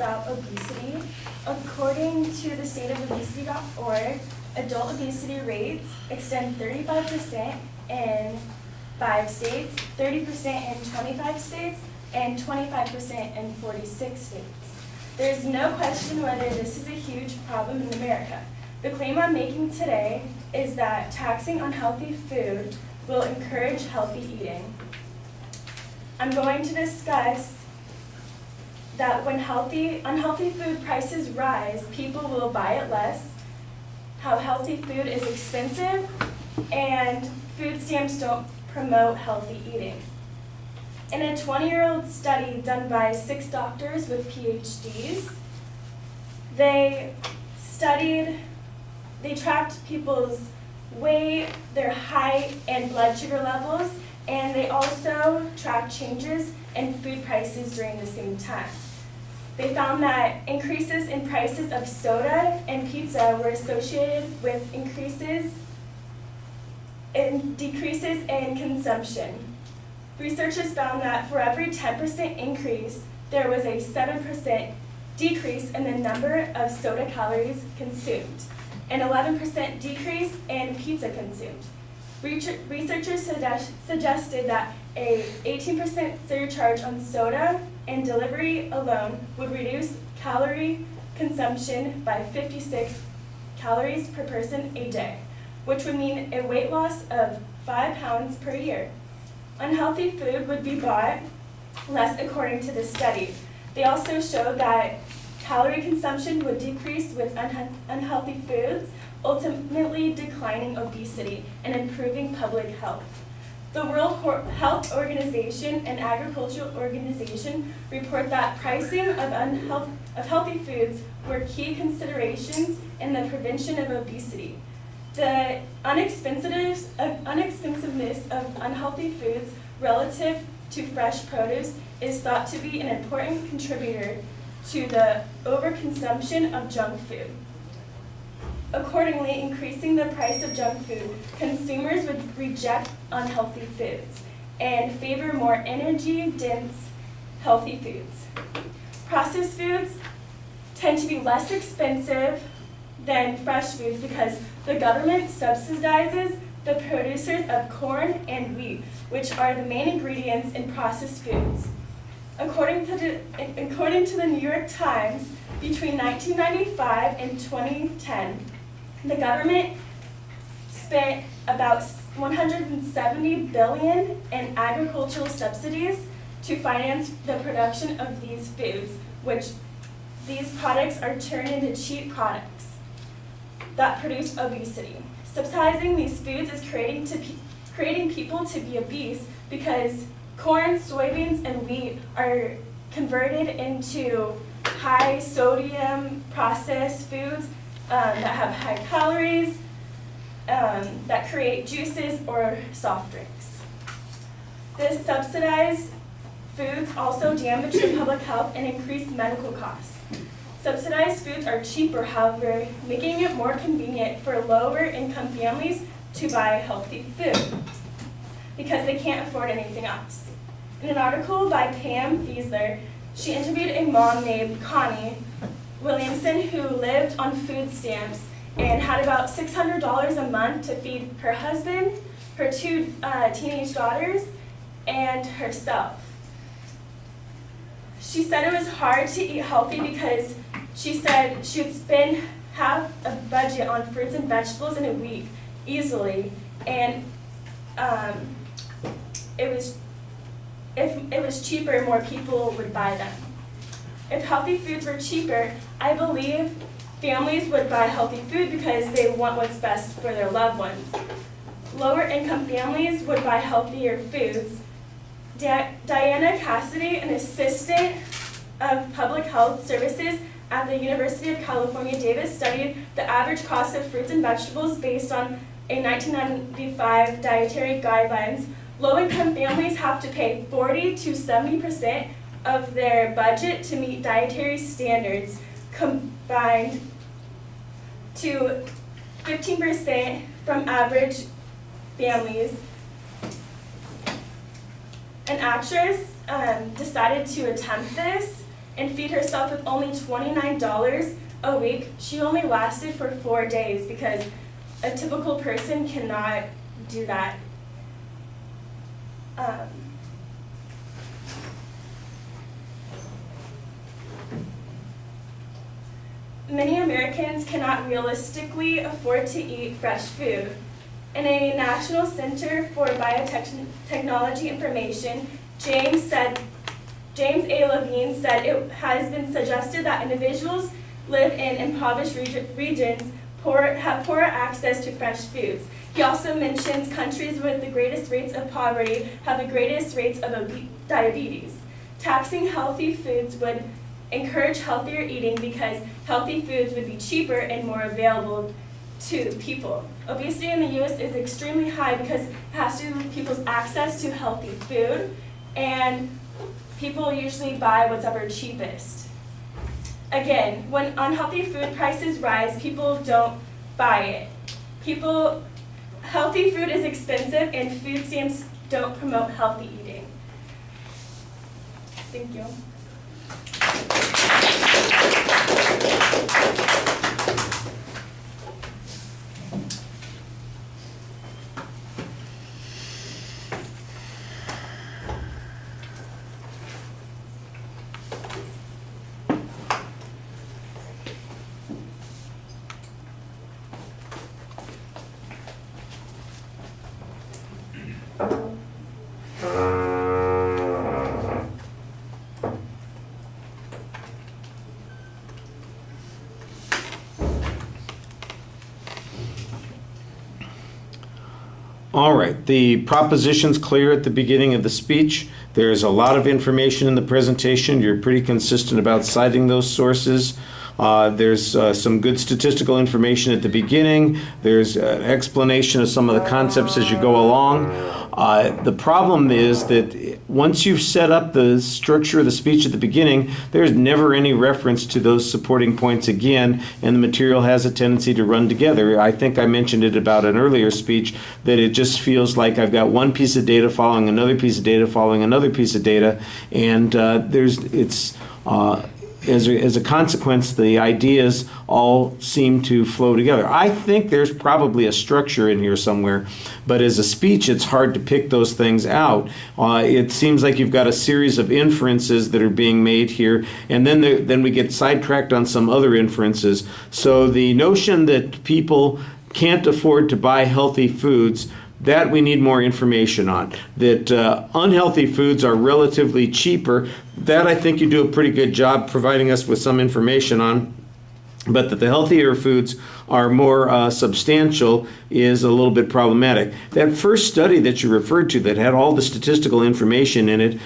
about obesity. According to the stateofobesity.org, adult obesity rates extend 35% in 5 states, 30% in 25 states, and 25% in 46 states. There's no question whether this is a huge problem in America. The claim I'm making today is that taxing unhealthy food will encourage healthy eating. I'm going to discuss that when unhealthy food prices rise, people will buy it less, how healthy food is expensive, and food stamps don't promote healthy eating. In a 20-year-old study done by 6 doctors with PhDs, they tracked people's weight, their height, and blood sugar levels, and they also tracked changes in food prices during the same time. They found that increases in prices of soda and pizza were associated with decreases in consumption. Researchers found that for every 10% increase, there was a 7% decrease in the number of soda calories consumed, and 11% decrease in pizza consumed. Researchers suggested that an 18% surcharge on soda and delivery alone would reduce calorie consumption by 56 calories per person a day, which would mean a weight loss of 5 pounds per year. Unhealthy food would be bought less according to this study. They also showed that calorie consumption would decrease with unhealthy foods, ultimately declining obesity and improving public health. The World Health Organization and Agricultural Organization report that pricing of healthy foods were key considerations in the prevention of obesity. The inexpensiveness of unhealthy foods relative to fresh produce is thought to be an important contributor to the overconsumption of junk food. Accordingly, increasing the price of junk food, consumers would reject unhealthy foods and favor more energy-dense, healthy foods. Processed foods tend to be less expensive than fresh foods because the government subsidizes the producers of corn and wheat, which are the main ingredients in processed foods. According to the New York Times, between 1995 and 2010, the government spent about $170 billion in agricultural subsidies to finance the production of these foods, which these products are turned into cheap products that produce obesity. Subsidizing these foods is creating people to be obese because corn, soybeans, and wheat are converted into high sodium processed foods that have high calories, that create juices or soft drinks. This subsidized foods also damage the public health and increase medical costs. Subsidized foods are cheaper, however, making it more convenient for lower income families to buy healthy food because they can't afford anything else. In an article by Pam Fiesler, she interviewed a mom named Connie Williamson who lived on food stamps and had about $600 a month to feed her husband, her 2 teenage daughters, and herself. She said it was hard to eat healthy because she said she would spend half a budget on fruits and vegetables in a week easily, and if it was cheaper, more people would buy them. If healthy foods were cheaper, I believe families would buy healthy food because they want what's best for their loved ones. Lower income families would buy healthier foods. Diana Cassidy, an assistant of public health services at the University of California, Davis, studied the average cost of fruits and vegetables based on a 1995 dietary guidelines. Low-income families have to pay 40 to 70% of their budget to meet dietary standards, combined to 15% from average families. An actress decided to attempt this, and feed herself with only $29 a week, she only lasted for 4 days because a typical person cannot do that. Many Americans cannot realistically afford to eat fresh food. In a National Center for Biotechnology Information, James A. Levine said it has been suggested that individuals live in impoverished regions have poorer access to fresh foods. He also mentions countries with the greatest rates of poverty have the greatest rates of diabetes. Taxing healthy foods would encourage healthier eating because healthy foods would be cheaper and more available to people. Obesity in the U.S. is extremely high because it has to do with people's access to healthy food, and people usually buy whatever cheapest. Again, when unhealthy food prices rise, people don't buy it. Healthy food is expensive, and food stamps don't promote healthy eating. Thank you. All right, the proposition's clear at the beginning of the speech. There's a lot of information in the presentation. You're pretty consistent about citing those sources. There's some good statistical information at the beginning. There's an explanation of some of the concepts as you go along. The problem is that once you've set up the structure of the speech at the beginning, there's never any reference to those supporting points again, and the material has a tendency to run together. I think I mentioned it about an earlier speech, that it just feels like I've got one piece of data following another piece of data following another piece of data, and as a consequence, the ideas all seem to flow together. I think there's probably a structure in here somewhere, but as a speech, it's hard to pick those things out. It seems like you've got a series of inferences that are being made here, and then we get sidetracked on some other inferences. So the notion that people can't afford to buy healthy foods, that we need more information on. That unhealthy foods are relatively cheaper, that I think you do a pretty good job providing us with some information on. But that the healthier foods are more substantial is a little bit problematic. That first study that you referred to that had all the statistical information in it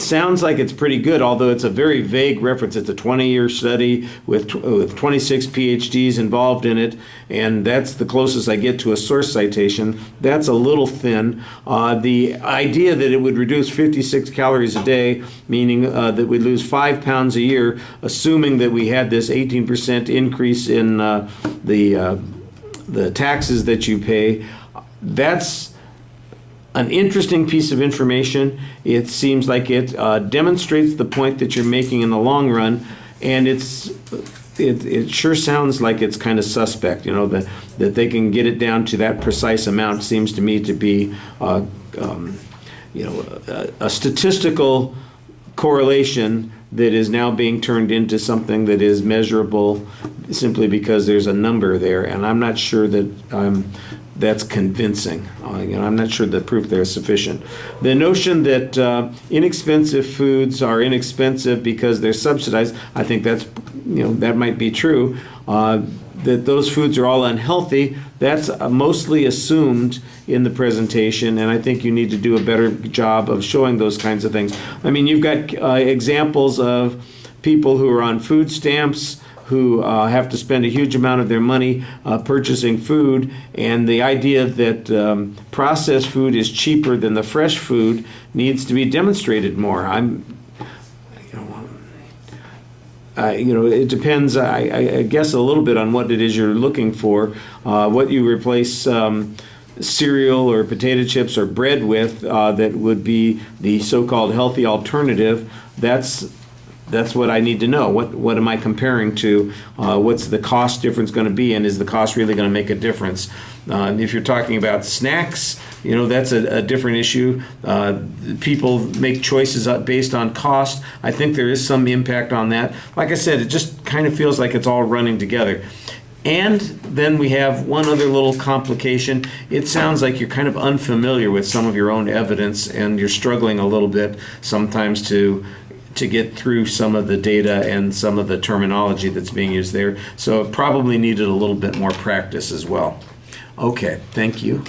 sounds like it's pretty good, although it's a very vague reference. It's a 20-year study with 26 PhDs involved in it, and that's the closest I get to a source citation. That's a little thin. The idea that it would reduce 56 calories a day, meaning that we'd lose 5 pounds a year, assuming that we had this 18% increase in the taxes that you pay, that's an interesting piece of information. It seems like it demonstrates the point that you're making in the long run, and it sure sounds like it's kind of suspect, that they can get it down to that precise amount. Seems to me to be a statistical correlation that is now being turned into something that is measurable simply because there's a number there, and I'm not sure that that's convincing. I'm not sure the proof there is sufficient. The notion that inexpensive foods are inexpensive because they're subsidized, I think that might be true. That those foods are all unhealthy, that's mostly assumed in the presentation, and I think you need to do a better job of showing those kinds of things. I mean, you've got examples of people who are on food stamps who have to spend a huge amount of their money purchasing food, and the idea that processed food is cheaper than the fresh food needs to be demonstrated more. It depends, I guess, a little bit on what it is you're looking for, what you replace cereal or potato chips or bread with that would be the so-called healthy alternative. That's That's what I need to know. What am I comparing to? What's the cost difference going to be, and is the cost really going to make a difference? If you're talking about snacks, that's a different issue. People make choices based on cost. I think there is some impact on that. Like I said, it just kind of feels like it's all running together. And then we have one other little complication. It sounds like you're kind of unfamiliar with some of your own evidence, and you're struggling a little bit sometimes to get through some of the data and some of the terminology that's being used there. So it probably needed a little bit more practice as well. Okay, thank you.